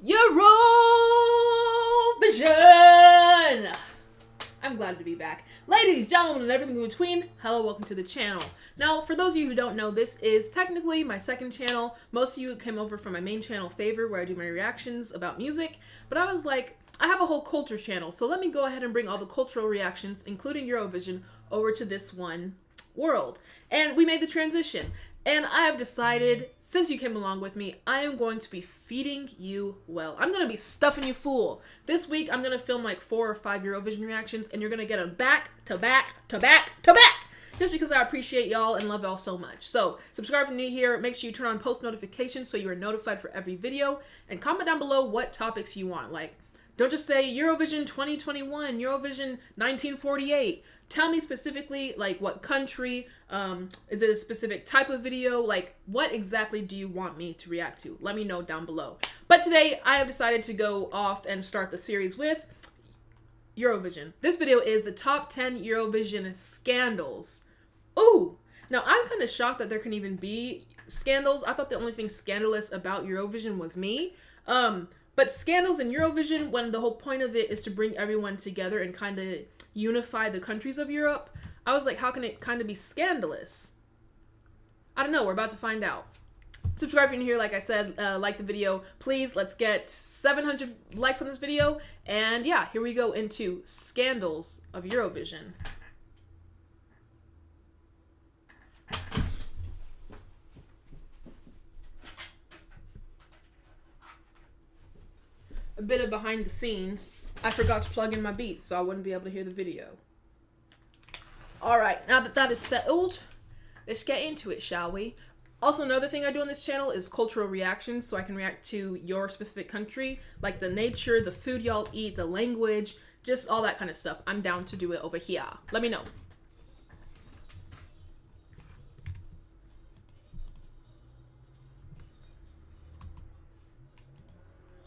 Eurovision! I'm glad to be back. Ladies, gentlemen, and everything in between, hello, welcome to the channel. Now, for those of you who don't know, this is technically my second channel. Most of you came over from my main channel, Favour, where I do my reactions about music. But I was like, I have a whole culture channel, so let me go ahead and bring all the cultural reactions, including Eurovision, over to this one world. And we made the transition. And I have decided, since you came along with me, I am going to be feeding you well. I'm going to be stuffing you full. This week, I'm going to film like 4 or 5 Eurovision reactions, and you're going to get them back to back to back to back. Just because I appreciate y'all and love y'all so much. So, subscribe if you're new here. Make sure you turn on post notifications so you are notified for every video. And comment down below what topics you want. Like, don't just say Eurovision 2021, Eurovision 1948. Tell me specifically, like, what country, is it a specific type of video? Like, what exactly do you want me to react to? Let me know down below. But today, I have decided to go off and start the series with Eurovision. This video is the top 10 Eurovision scandals. Ooh! Now, I'm kind of shocked that there can even be scandals. I thought the only thing scandalous about Eurovision was me. But scandals in Eurovision, when the whole point of it is to bring everyone together and kind of unify the countries of Europe, I was like, how can it kind of be scandalous? I don't know. We're about to find out. Subscribe if you're new here. Like I said, like the video. Please, let's get 700 likes on this video. And yeah, here we go into scandals of Eurovision. A bit of behind the scenes. I forgot to plug in my beats, so I wouldn't be able to hear the video. Alright, now that that is settled, let's get into it, shall we? Also, another thing I do on this channel is cultural reactions, so I can react to your specific country, like the nature, the food y'all eat, the language, just all that kind of stuff. I'm down to do it over here. Let me know.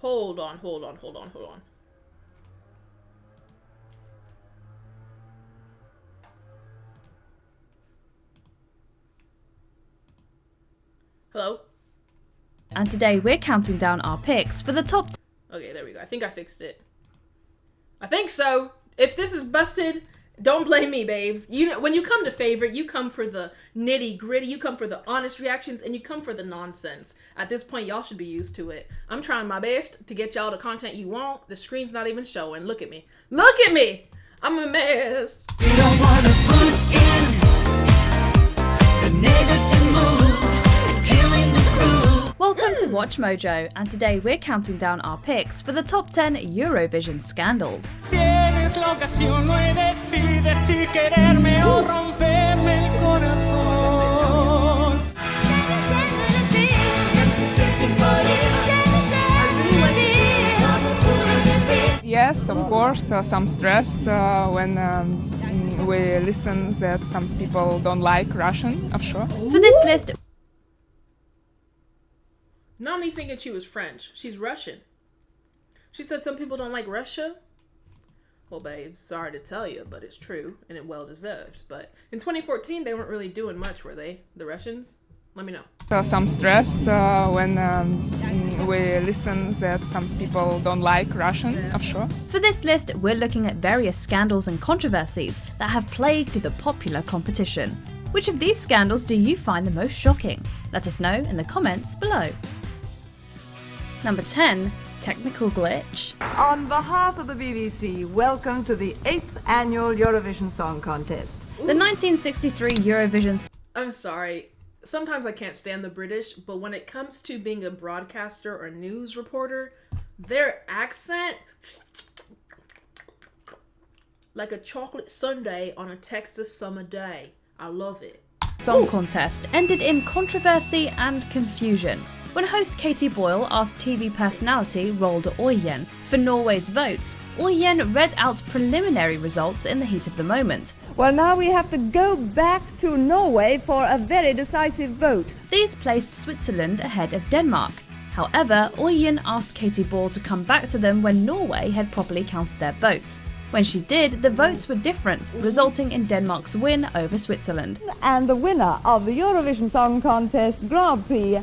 Hold on. Hello? And today we're counting down our picks for the top. Okay, there we go. I think I fixed it. I think so. If this is busted, don't blame me, babes. You know, when you come to Favour, you come for the nitty gritty, you come for the honest reactions, and you come for the nonsense. At this point, y'all should be used to it. I'm trying my best to get y'all the content you want. The screen's not even showing. Look at me. Look at me! I'm a mess. You don't wanna put in the negative mood. It's killing the crew. Welcome to Watch Mojo, and today we're counting down our picks for the top 10 Eurovision scandals. Tienes la ocasión, hoy decides si quererme o romperme el corazón. Yes, of course, some stress when we listen that some people don't like Russian, of sure. For this list, Not me thinking she was French. She's Russian. She said some people don't like Russia. Well, babe, sorry to tell you, but it's true, and it well deserved. But in 2014, they weren't really doing much, were they? The Russians? Let me know. Some stress when we listen that some people don't like Russian, of sure. for this list, we're looking at various scandals and controversies that have plagued the popular competition. Which of these scandals do you find the most shocking? Let us know in the comments below. Number 10. Technical glitch. On behalf of the BBC, welcome to the 8th annual Eurovision Song Contest. The 1963 Eurovision. I'm sorry. Sometimes I can't stand the British, but when it comes to being a broadcaster or news reporter, their accent, like a chocolate sundae on a Texas summer day. I love it. Song contest ended in controversy and confusion when host Katie Boyle asked TV personality Rolde Øyen for Norway's votes. Øyen read out preliminary results in the heat of the moment. Well, now we have to go back to Norway for a very decisive vote. These placed Switzerland ahead of Denmark. However, Øyen asked Katie Boyle to come back to them when Norway had properly counted their votes. When she did, the votes were different, resulting in Denmark's win over Switzerland. And the winner of the Eurovision Song Contest Grand Prix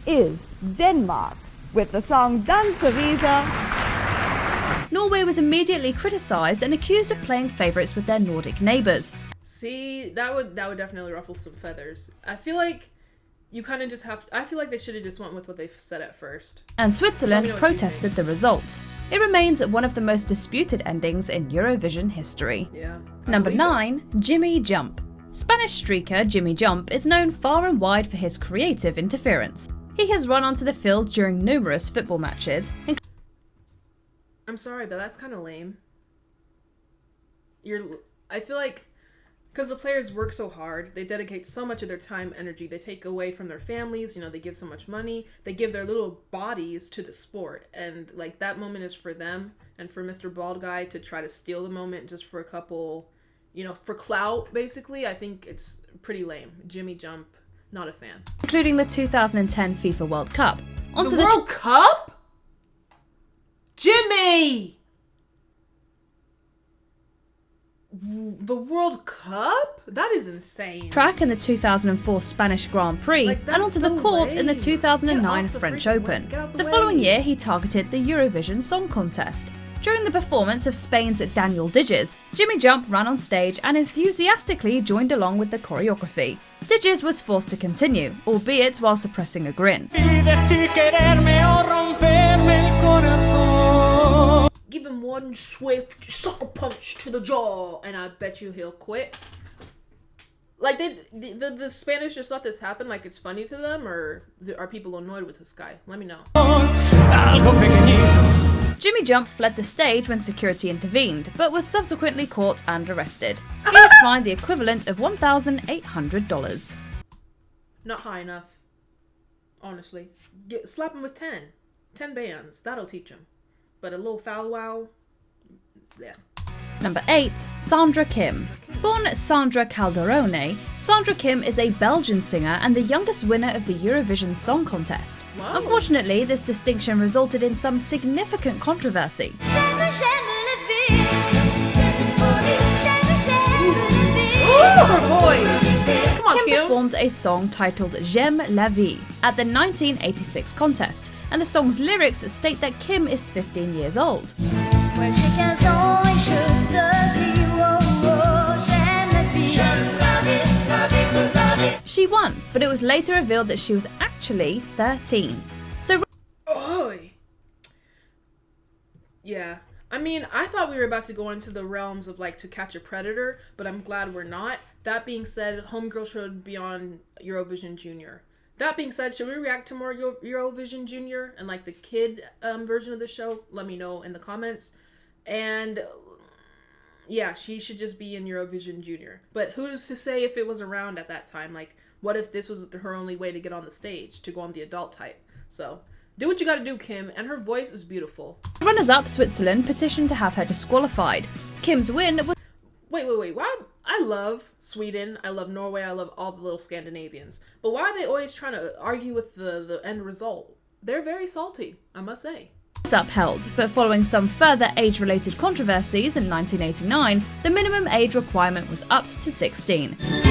is Denmark. with the song Dansa Visa. Norway was immediately criticised and accused of playing favourites with their Nordic neighbours. See, that would definitely ruffle some feathers. I feel like you kind of just have I feel like they should have just went with what they said at first. And Let Switzerland me know what you protested the results. It remains one of the most disputed endings in Eurovision history. Yeah. I Number believe it. 9, Jimmy Jump. Spanish streaker Jimmy Jump is known far and wide for his creative interference. He has run onto the field during numerous football matches, I'm sorry, but that's kind of lame. I feel like, because the players work so hard, they dedicate so much of their time, energy, they take away from their families, you know, they give so much money, they give their little bodies to the sport, and like that moment is for them, and for Mr. Bald Guy to try to steal the moment just for a couple, you know, for clout, basically, I think it's pretty lame. Jimmy Jump, not a fan. including the 2010 FIFA World Cup. Onto The World Cup? Jimmy! The World Cup? That is insane. track in the 2004 Spanish Grand Prix Like, and that's onto so the court in the lame. 2009 Get off the French freaking Open. way. Get out the The way. following year, he targeted the Eurovision Song Contest. During the performance of Spain's Daniel Digges, Jimmy Jump ran on stage and enthusiastically joined along with the choreography. Digges was forced to continue, albeit while suppressing a grin. Pide si quererme o romperme el corazón. Give him one swift sucker punch to the jaw, and I bet you he'll quit. Like, the Spanish just let this happen, like it's funny to them, or are people annoyed with this guy? Let me know. Algo pequeñito. Jimmy Jump fled the stage when security intervened, but was subsequently caught and arrested. He was fined the equivalent of $1,800. Not high enough. Honestly. Slap him with 10. 10 bands. That'll teach him. But a little foul wow, yeah. Number 8, Sandra Kim. Born Sandra Calderone, Sandra Kim is a Belgian singer and the youngest winner of the Eurovision Song Contest. Wow. Unfortunately, this distinction resulted in some significant controversy. Ooh, her voice! Come on, Kim Kim! performed a song titled J'aime la vie at the 1986 contest, and the song's lyrics state that Kim is 15 years old. She won, but it was later revealed that she was actually 13. So Oy. Yeah. I mean, I thought we were about to go into the realms of like To Catch a Predator, but I'm glad we're not. That being said, Homegirl should be on Eurovision Junior. That being said, should we react to more Eurovision Junior and like the kid version of the show? Let me know in the comments. And yeah, she should just be in Eurovision Junior. But who's to say if it was around at that time? Like, what if this was her only way to get on the stage, to go on the adult type? So, do what you gotta do, Kim, and her voice is beautiful. runners-up Switzerland petitioned to have her disqualified. Kim's win was Wait. Why? I love Sweden. I love Norway. I love all the little Scandinavians. But why are they always trying to argue with the end result? They're very salty, I must say. upheld, but following some further age-related controversies in 1989, the minimum age requirement was upped to 16. She's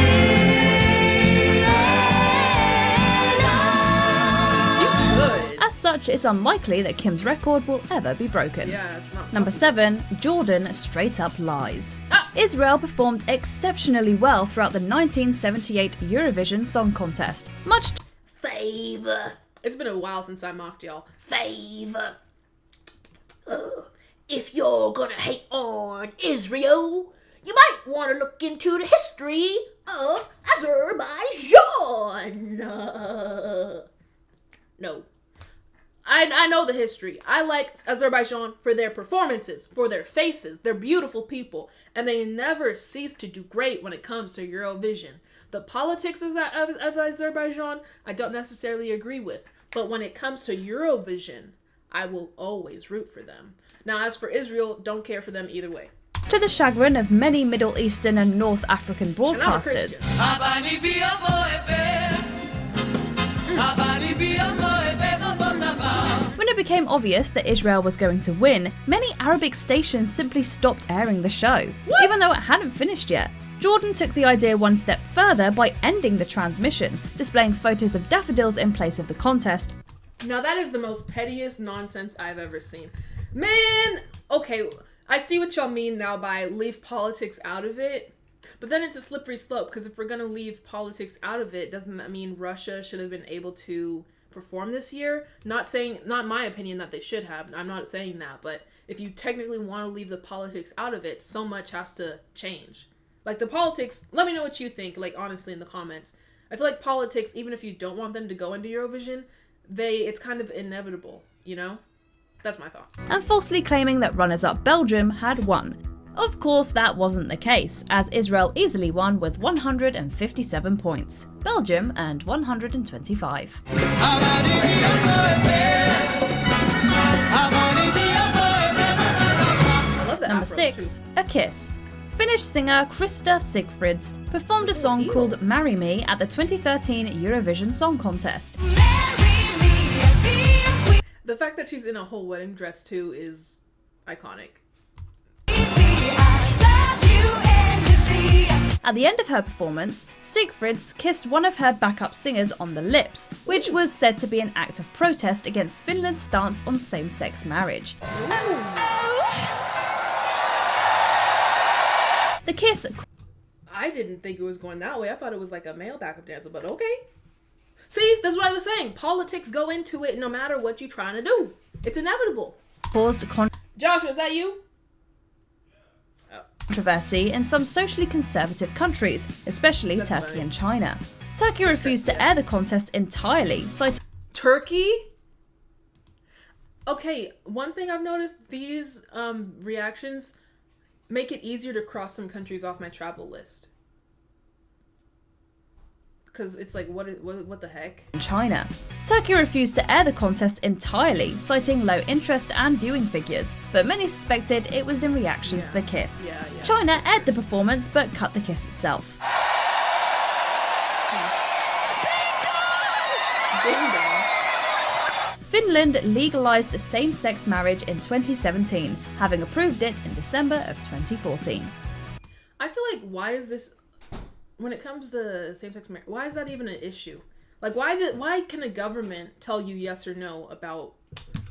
good. As such, it's unlikely that Kim's record will ever be broken. Yeah, it's not Number possible. 7, Jordan Straight Up Lies. Israel performed exceptionally well throughout the 1978 Eurovision Song Contest, much to Favour. It's been a while since I mocked y'all. Favour. If you're gonna hate on Israel, you might want to look into the history of Azerbaijan. No. I know the history. I like Azerbaijan for their performances, for their faces. They're beautiful people, and they never cease to do great when it comes to Eurovision. The politics of Azerbaijan, I don't necessarily agree with, but when it comes to Eurovision, I will always root for them. Now, as for Israel, don't care for them either way. the chagrin of many Middle Eastern and North African And I'm a broadcasters. Christian. When it became obvious that Israel was going to win, many Arabic stations simply stopped airing the show, even though it hadn't finished yet. Jordan took the idea one step further by ending the transmission, displaying photos of daffodils in place of the contest. Now that is the most pettiest nonsense I've ever seen. Man, okay, I see what y'all mean now by leave politics out of it. But then it's a slippery slope, because if we're going to leave politics out of it, doesn't that mean Russia should have been able to perform this year? Not my opinion that they should have. I'm not saying that, but if you technically want to leave the politics out of it, so much has to change. Like the politics, let me know what you think, like honestly in the comments. I feel like politics, even if you don't want them to go into Eurovision, it's kind of inevitable, you know? That's my thought. And falsely claiming that runners-up Belgium had won. Of course, that wasn't the case, as Israel easily won with 157 points. Belgium earned 125. I love the Number afros, 6, too. A Kiss. Finnish singer Krista Sigfrids performed a song called Marry Me at the 2013 Eurovision Song Contest. The fact that she's in a whole wedding dress too is iconic. At the end of her performance, Sigfrids kissed one of her backup singers on the lips, which was said to be an act of protest against Finland's stance on same-sex marriage. The kiss... I didn't think it was going that way. I thought it was like a male backup dancer, but okay. See, that's what I was saying. Politics go into it no matter what you're trying to do. It's inevitable. caused Joshua, is that you? controversy in some socially conservative countries, especially That's Turkey funny. and China. Turkey refused to air the contest entirely, citing Turkey? Okay, one thing I've noticed, these reactions make it easier to cross some countries off my travel list. Because it's like, what the heck? China. Turkey refused to air the contest entirely, citing low interest and viewing figures, but many suspected it was in reaction to the kiss. Yeah. China aired the performance but cut the kiss itself. Ding dong. Finland legalized same-sex marriage in 2017, having approved it in December of 2014. I feel like, why is this, when it comes to same-sex marriage, why is that even an issue? Like, why can a government tell you yes or no about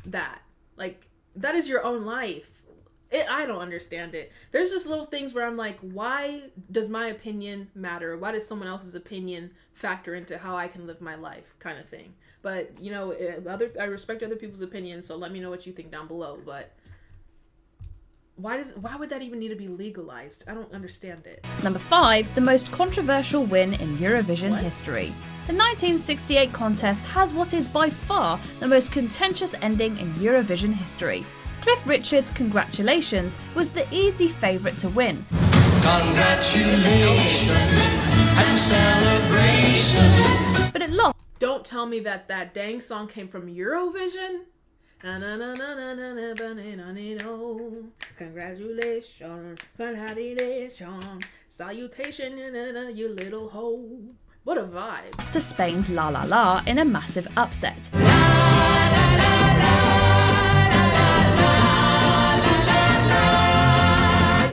that? Like, that is your own life. I don't understand it. There's just little things where I'm like, why does my opinion matter? Why does someone else's opinion factor into how I can live my life, kind of thing? But, you know, I respect other people's opinions, so let me know what you think down below. But why would that even need to be legalized? I don't understand it. Number 5, the most controversial win in Eurovision history. The 1968 contest has what is by far the most contentious ending in Eurovision history. Cliff Richard's Congratulations was the easy favourite to win. Congratulations and celebration. But it lost Don't tell me that dang song came from Eurovision. Congratulations, congratulations, salutation, you little hoe. What a vibe. to Spain's La La La in a massive upset.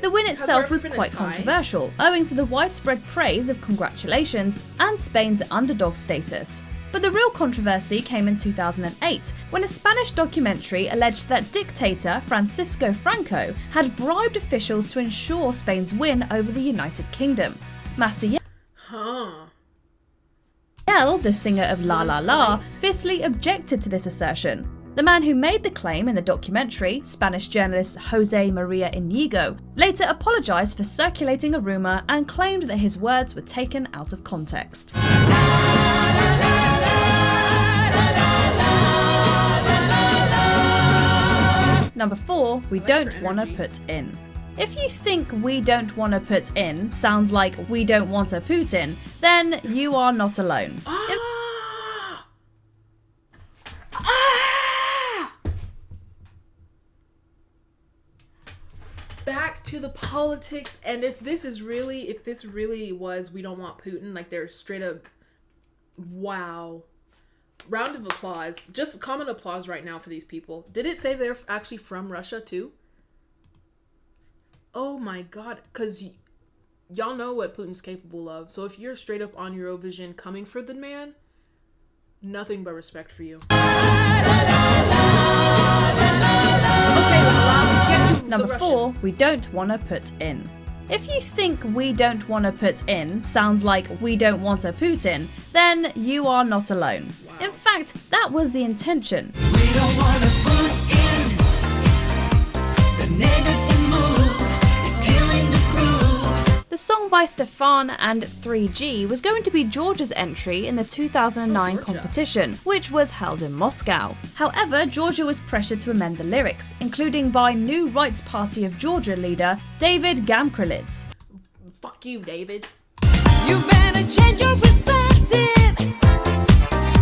The win itself was quite controversial, owing to the widespread praise of Congratulations and Spain's underdog status. But the real controversy came in 2008, when a Spanish documentary alleged that dictator Francisco Franco had bribed officials to ensure Spain's win over the United Kingdom. Maciel, Huh. the singer of La La La, fiercely objected to this assertion. The man who made the claim in the documentary, Spanish journalist Jose Maria Inigo, later apologised for circulating a rumour and claimed that his words were taken out of context. Number 4, we don't want to put in. If you think we don't want to put in sounds like we don't want to Putin, then you are not alone. Back to the politics, and if this really was we don't want Putin, like they're straight up, wow. Round of applause. Just common applause right now for these people. Did it say they're actually from Russia too? Oh my god, because y'all know what Putin's capable of. So if you're straight up on Eurovision coming for the man, Nothing but respect for you. Okay, Lala, get to Number the 4, Russians. we don't wanna put in. If you think we don't wanna put in sounds like we don't want a Putin, then you are not alone. In fact, that was the intention. We don't wanna put in the negative mood. It's killing the crew. The song by Stefan and 3G was going to be Georgia's entry in the 2009 Georgia. competition, which was held in Moscow. However, Georgia was pressured to amend the lyrics, including by New Rights Party of Georgia leader David Gamkrelidze. Fuck you, David. You better change your perspective.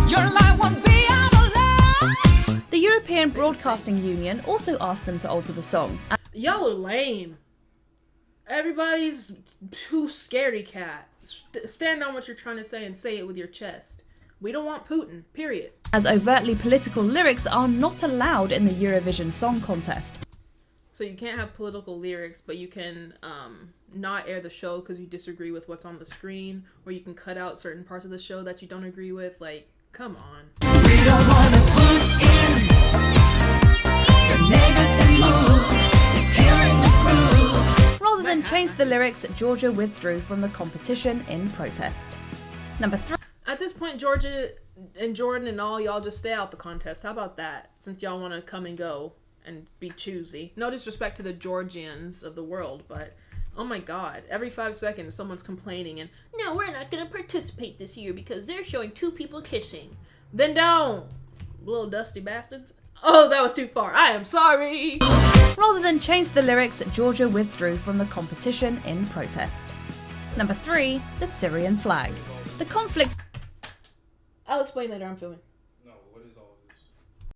Your life won't be out of line. The European Broadcasting Union also asked them to alter the song. Y'all are lame. Everybody's too scaredy cat. Stand on what you're trying to say and say it with your chest. We don't want Putin, period. As overtly political lyrics are not allowed in the Eurovision Song Contest. So you can't have political lyrics, but you can not air the show because you disagree with what's on the screen, or you can cut out certain parts of the show that you don't agree with. Like, come on. We don't wanna put in the negative mood. It's killing the crew. Rather than change the lyrics, Georgia withdrew from the competition in protest. Number 3. At this point, Georgia and Jordan and all y'all just stay out the contest. How about that? Since y'all want to come and go and be choosy. No disrespect to the Georgians of the world, but oh my god, every 5 seconds someone's complaining and, no, we're not going to participate this year because they're showing 2 people kissing. Then don't, little dusty bastards. Oh, that was too far. I am sorry. Rather than change the lyrics, Georgia withdrew from the competition in protest. Number 3, the Syrian flag. The conflict I'll explain later, I'm filming.